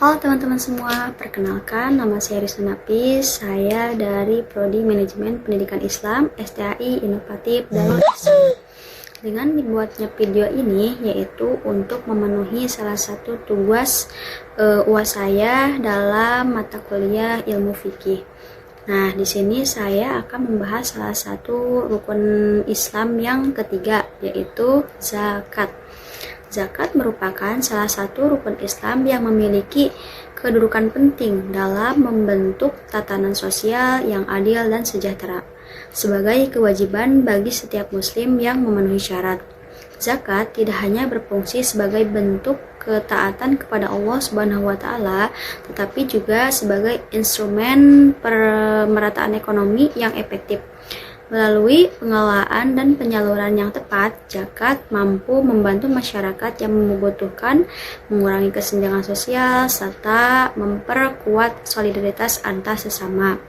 Halo teman-teman semua, perkenalkan nama saya Rizna Nafis, saya dari Prodi Manajemen Pendidikan Islam, STAI Inovatif Darul Ihsan. Dengan dibuatnya video ini yaitu untuk memenuhi salah satu tugas UAS saya dalam mata kuliah ilmu fikih. Nah, di sini saya akan membahas salah satu rukun Islam yang ketiga, yaitu zakat. Zakat merupakan salah satu rukun Islam yang memiliki kedudukan penting dalam membentuk tatanan sosial yang adil dan sejahtera, sebagai kewajiban bagi setiap muslim yang memenuhi syarat. Zakat tidak hanya berfungsi sebagai bentuk ketaatan kepada Allah Subhanahu wa taala, tetapi juga sebagai instrumen pemerataan ekonomi yang efektif. Melalui pengelolaan dan penyaluran yang tepat, zakat mampu membantu masyarakat yang membutuhkan, mengurangi kesenjangan sosial, serta memperkuat solidaritas antar sesama.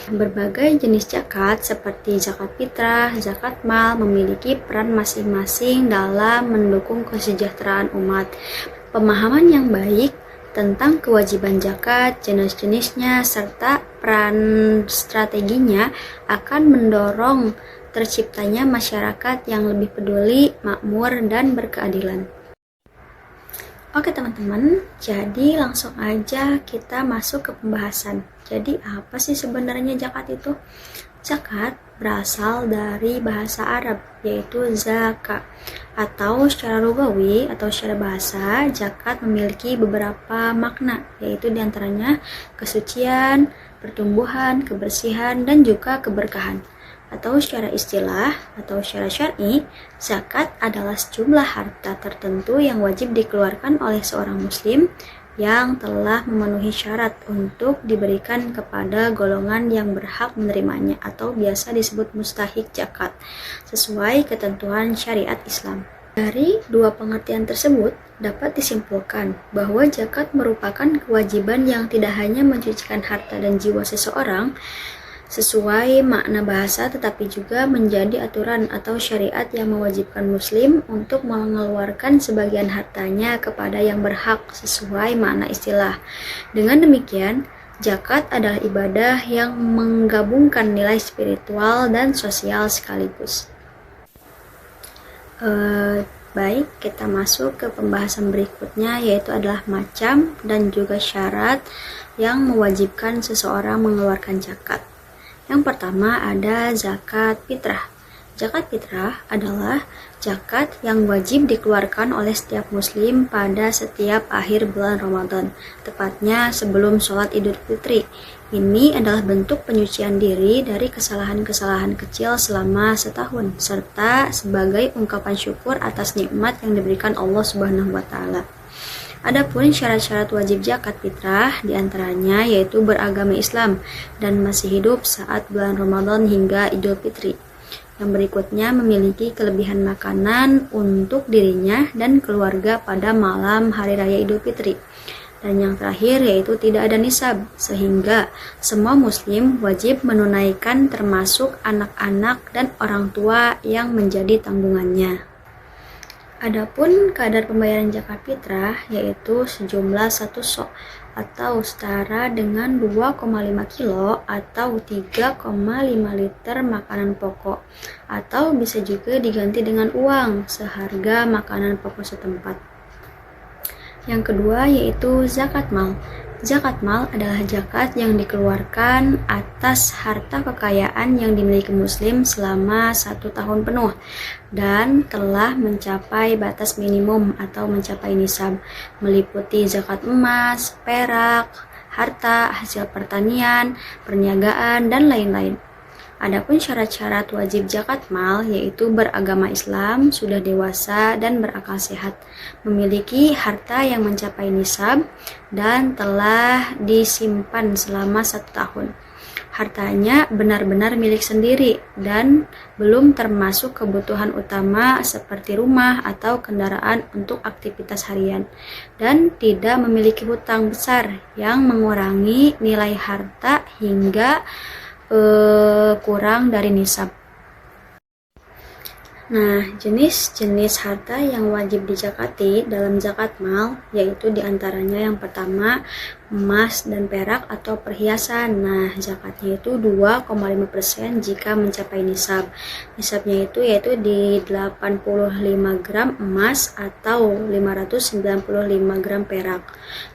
Berbagai jenis zakat seperti zakat fitrah, zakat mal memiliki peran masing-masing dalam mendukung kesejahteraan umat. Pemahaman yang baik tentang kewajiban zakat, jenis-jenisnya, serta peran strateginya akan mendorong terciptanya masyarakat yang lebih peduli, makmur, dan berkeadilan. Oke teman-teman, jadi langsung aja kita masuk ke pembahasan. Jadi apa sih sebenarnya zakat itu? Zakat berasal dari bahasa Arab, yaitu zaka, atau secara lugawi atau secara bahasa, zakat memiliki beberapa makna, yaitu diantaranya kesucian, pertumbuhan, kebersihan, dan juga keberkahan. Atau secara istilah atau secara syar'i, zakat adalah sejumlah harta tertentu yang wajib dikeluarkan oleh seorang muslim yang telah memenuhi syarat untuk diberikan kepada golongan yang berhak menerimanya atau biasa disebut mustahik zakat sesuai ketentuan syariat Islam. Dari dua pengertian tersebut dapat disimpulkan bahwa zakat merupakan kewajiban yang tidak hanya mencucikan harta dan jiwa seseorang sesuai makna bahasa, tetapi juga menjadi aturan atau syariat yang mewajibkan muslim untuk mengeluarkan sebagian hartanya kepada yang berhak sesuai makna istilah. Dengan demikian, zakat adalah ibadah yang menggabungkan nilai spiritual dan sosial sekaligus. Baik, kita masuk ke pembahasan berikutnya, yaitu adalah macam dan juga syarat yang mewajibkan seseorang mengeluarkan zakat. Yang pertama ada zakat fitrah. Zakat fitrah adalah zakat yang wajib dikeluarkan oleh setiap muslim pada setiap akhir bulan Ramadan, tepatnya sebelum sholat Idul Fitri. Ini adalah bentuk penyucian diri dari kesalahan-kesalahan kecil selama setahun, serta sebagai ungkapan syukur atas nikmat yang diberikan Allah Subhanahu wa taala. Adapun syarat-syarat wajib zakat fitrah diantaranya yaitu beragama Islam dan masih hidup saat bulan Ramadan hingga Idul Fitri. Yang berikutnya memiliki kelebihan makanan untuk dirinya dan keluarga pada malam hari raya Idul Fitri. Dan yang terakhir yaitu tidak ada nisab, sehingga semua muslim wajib menunaikan termasuk anak-anak dan orang tua yang menjadi tanggungannya. Adapun kadar pembayaran zakat fitrah yaitu sejumlah 1 sok atau setara dengan 2,5 kilo atau 3,5 liter makanan pokok, atau bisa juga diganti dengan uang seharga makanan pokok setempat. Yang kedua yaitu zakat mal. Zakat mal adalah zakat yang dikeluarkan atas harta kekayaan yang dimiliki muslim selama 1 tahun penuh dan telah mencapai batas minimum atau mencapai nisab, meliputi zakat emas, perak, harta hasil pertanian, perniagaan, dan lain-lain. Adapun syarat-syarat wajib zakat mal yaitu beragama Islam, sudah dewasa dan berakal sehat, memiliki harta yang mencapai nisab dan telah disimpan selama 1 tahun. Hartanya benar-benar milik sendiri dan belum termasuk kebutuhan utama seperti rumah atau kendaraan untuk aktivitas harian, dan tidak memiliki hutang besar yang mengurangi nilai harta hingga kurang dari nisab. Nah, jenis-jenis harta yang wajib dizakati dalam zakat mal yaitu diantaranya yang pertama emas dan perak atau perhiasan. Nah, zakatnya itu 2,5% jika mencapai nisab. Nisabnya itu yaitu di 85 gram emas atau 595 gram perak.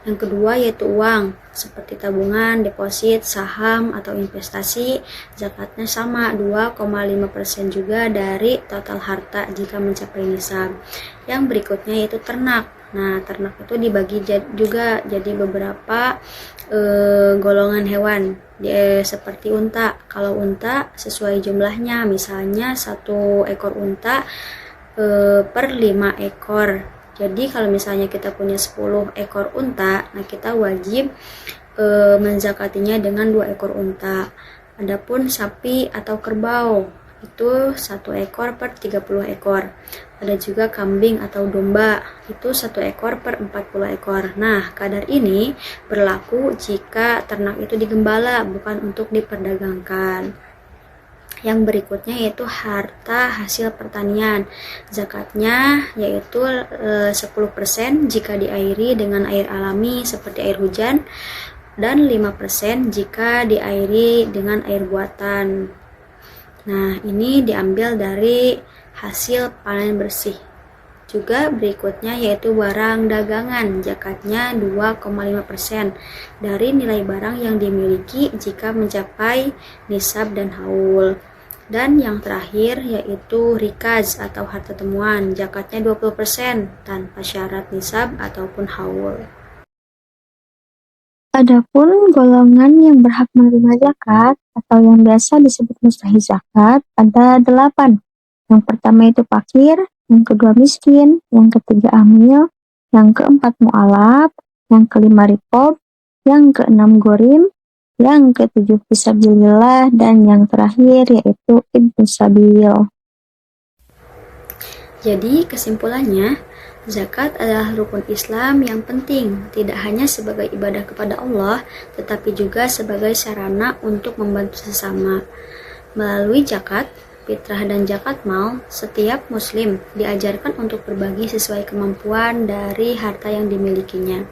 Yang kedua yaitu uang seperti tabungan, deposit, saham atau investasi. Zakatnya sama 2,5% juga dari total harta jika mencapai nisab. Yang berikutnya yaitu ternak. Nah, ternak itu dibagi juga jadi beberapa golongan hewan seperti unta. Kalau unta sesuai jumlahnya, misalnya 1 ekor unta per 5 ekor. Jadi kalau misalnya kita punya 10 ekor unta, nah kita wajib menzakatinya dengan 2 ekor unta. Adapun sapi atau kerbau itu 1 ekor per 30 ekor. Ada juga kambing atau domba, itu 1 ekor per 40 ekor. Nah, kadar ini berlaku jika ternak itu digembala, bukan untuk diperdagangkan. Yang berikutnya yaitu harta hasil pertanian. Zakatnya yaitu 10% jika diairi dengan air alami seperti air hujan, dan 5% jika diairi dengan air buatan. Nah, ini diambil dari hasil panen bersih. Juga berikutnya yaitu barang dagangan, zakatnya 2,5% dari nilai barang yang dimiliki jika mencapai nisab dan haul. Dan yang terakhir yaitu rikaz atau harta temuan, zakatnya 20% tanpa syarat nisab ataupun haul. Adapun golongan yang berhak menerima zakat atau yang biasa disebut mustahil zakat ada 8. Yang pertama itu fakir, yang kedua miskin, yang ketiga amil, yang keempat mu'alaf, yang kelima riqab, yang keenam gorim, yang ketujuh fisabilillah, dan yang terakhir yaitu ibnu sabil. Jadi kesimpulannya, zakat adalah rukun Islam yang penting, tidak hanya sebagai ibadah kepada Allah, tetapi juga sebagai sarana untuk membantu sesama. Melalui zakat, fitrah dan zakat mal, setiap muslim diajarkan untuk berbagi sesuai kemampuan dari harta yang dimilikinya.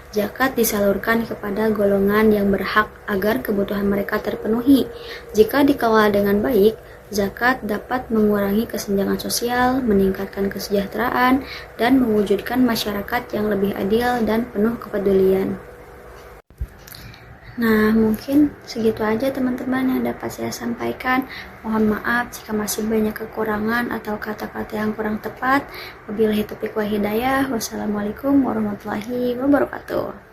Zakat disalurkan kepada golongan yang berhak agar kebutuhan mereka terpenuhi. Jika dikelola dengan baik, zakat dapat mengurangi kesenjangan sosial, meningkatkan kesejahteraan, dan mewujudkan masyarakat yang lebih adil dan penuh kepedulian. Nah, mungkin segitu aja teman-teman yang dapat saya sampaikan. Mohon maaf jika masih banyak kekurangan atau kata-kata yang kurang tepat. Wabillahi taufiq wal hidayah. Wassalamualaikum warahmatullahi wabarakatuh.